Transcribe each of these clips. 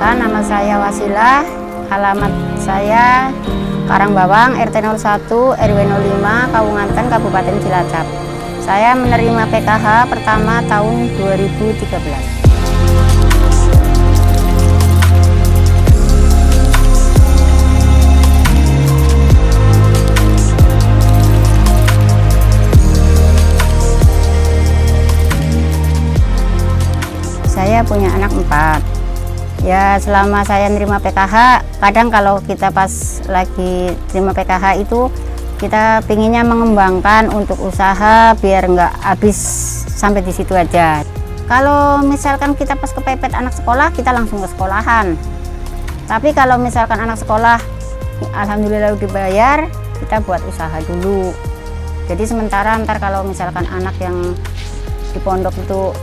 Perkenalkan, nama saya Wasilah, alamat saya Karangbawang, RT 01, RW 05, Kawunganten, Kabupaten Cilacap. Saya menerima PKH pertama tahun 2013. Saya punya anak 4. Ya, selama saya nerima PKH, kadang kalau kita pas lagi terima PKH itu kita pinginnya mengembangkan untuk usaha biar nggak habis sampai di situ aja. Kalau misalkan kita pas kepepet anak sekolah, kita langsung ke sekolahan. Tapi kalau misalkan anak sekolah alhamdulillah dibayar, kita buat usaha dulu. Jadi sementara ntar kalau misalkan anak yang di pondok itu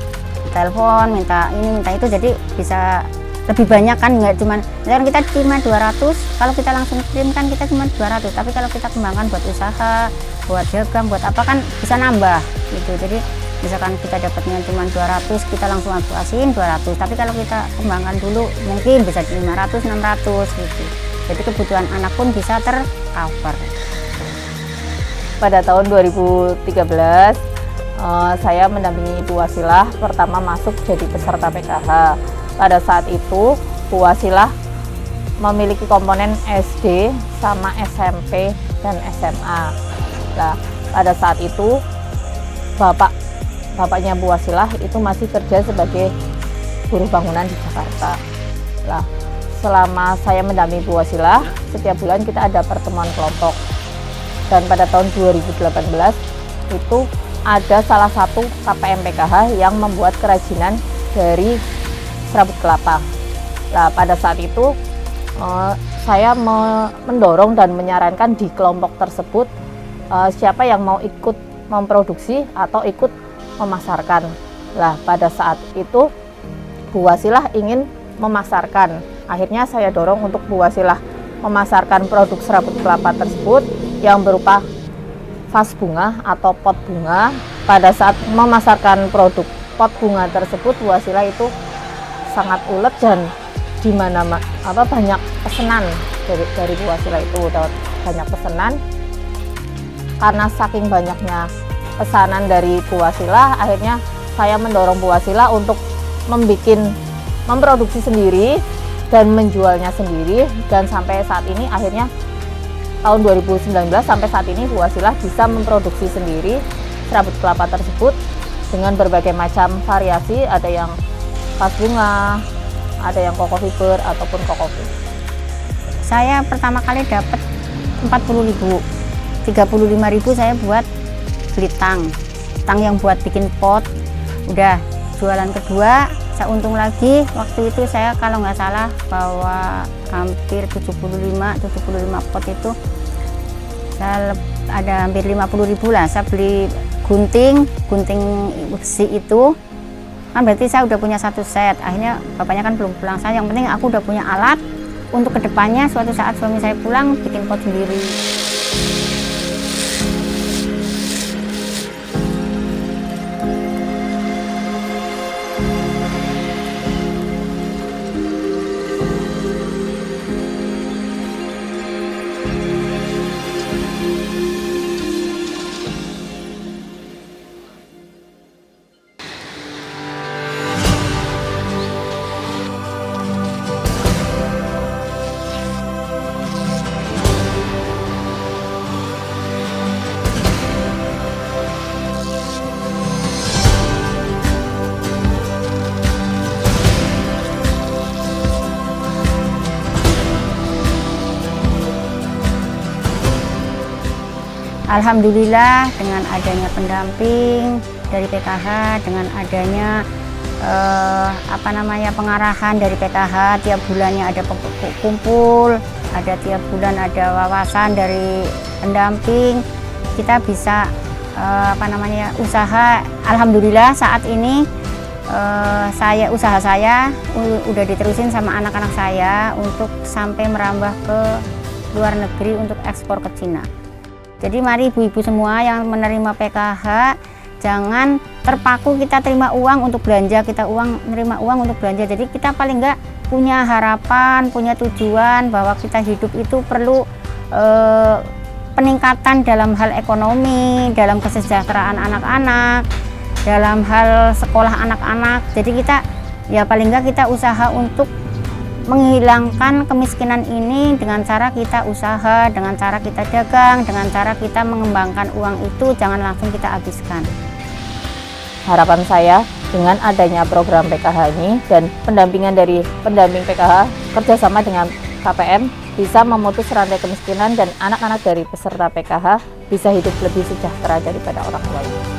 telepon minta ini minta itu, jadi bisa lebih banyak kan, nggak cuma misalkan kita cuma 200, kalau kita langsung kirim kan kita cuma 200, tapi kalau kita kembangkan buat usaha, buat dagang, buat apa kan bisa nambah gitu. Jadi misalkan kita dapatnya cuma 200, kita langsung alokasiin 200, tapi kalau kita kembangkan dulu mungkin bisa 500 600 gitu. Jadi kebutuhan anak pun bisa tercover. Pada tahun 2013 saya mendampingi Bu Wasilah pertama masuk jadi peserta PKH. Pada saat itu Bu Wasilah memiliki komponen SD sama SMP dan SMA. Nah, pada saat itu bapaknya Bu Wasilah itu masih kerja sebagai buruh bangunan di Jakarta. Nah, selama saya mendampingi Bu Wasilah, setiap bulan kita ada pertemuan kelompok. Dan pada tahun 2018 itu ada salah satu KPM PKH yang membuat kerajinan dari serabut kelapa. Nah, pada saat itu saya mendorong dan menyarankan di kelompok tersebut siapa yang mau ikut memproduksi atau ikut memasarkan. Nah, pada saat itu Bu Wasilah ingin memasarkan. Akhirnya saya dorong untuk Bu Wasilah memasarkan produk serabut kelapa tersebut yang berupa vas bunga atau pot bunga. Pada saat memasarkan produk pot bunga tersebut, Bu Wasilah itu sangat ulet dan di mana banyak pesanan dari Bu Wasilah itu, dapat banyak pesanan. Karena saking banyaknya pesanan dari Bu Wasilah, akhirnya saya mendorong Bu Wasilah untuk memproduksi sendiri dan menjualnya sendiri, dan sampai saat ini akhirnya tahun 2019 sampai saat ini Bu Wasilah bisa memproduksi sendiri serabut kelapa tersebut dengan berbagai macam variasi, ada yang vas bunga, ada yang koko fiber ataupun kokofi. Saya pertama kali dapat 40.000, 35.000 saya buat beli tang yang buat bikin pot. Udah jualan kedua, saya untung lagi. Waktu itu saya kalau nggak salah bawa hampir 75 pot itu, saya ada hampir 50.000 lah. Saya beli gunting besi itu kan, berarti saya udah punya satu set. Akhirnya bapaknya kan belum pulang, saya yang penting aku udah punya alat untuk kedepannya suatu saat suami saya pulang bikin pot sendiri. Alhamdulillah dengan adanya pendamping dari PKH, dengan adanya pengarahan dari PKH, tiap bulannya ada kumpul, ada tiap bulan ada wawasan dari pendamping, kita bisa usaha. Alhamdulillah saat ini usaha saya udah diterusin sama anak-anak saya untuk sampai merambah ke luar negeri untuk ekspor ke Cina. Jadi mari ibu-ibu semua yang menerima PKH, jangan terpaku kita terima uang untuk belanja, nerima uang untuk belanja. Jadi kita paling enggak punya harapan, punya tujuan bahwa kita hidup itu perlu peningkatan dalam hal ekonomi, dalam kesejahteraan anak-anak, dalam hal sekolah anak-anak. Jadi kita ya paling nggak kita usaha untuk menghilangkan kemiskinan ini dengan cara kita usaha, dengan cara kita dagang, dengan cara kita mengembangkan uang itu jangan langsung kita habiskan. Harapan saya dengan adanya program PKH ini dan pendampingan dari pendamping PKH kerjasama dengan KPM bisa memutus rantai kemiskinan dan anak-anak dari peserta PKH bisa hidup lebih sejahtera daripada orang tuanya.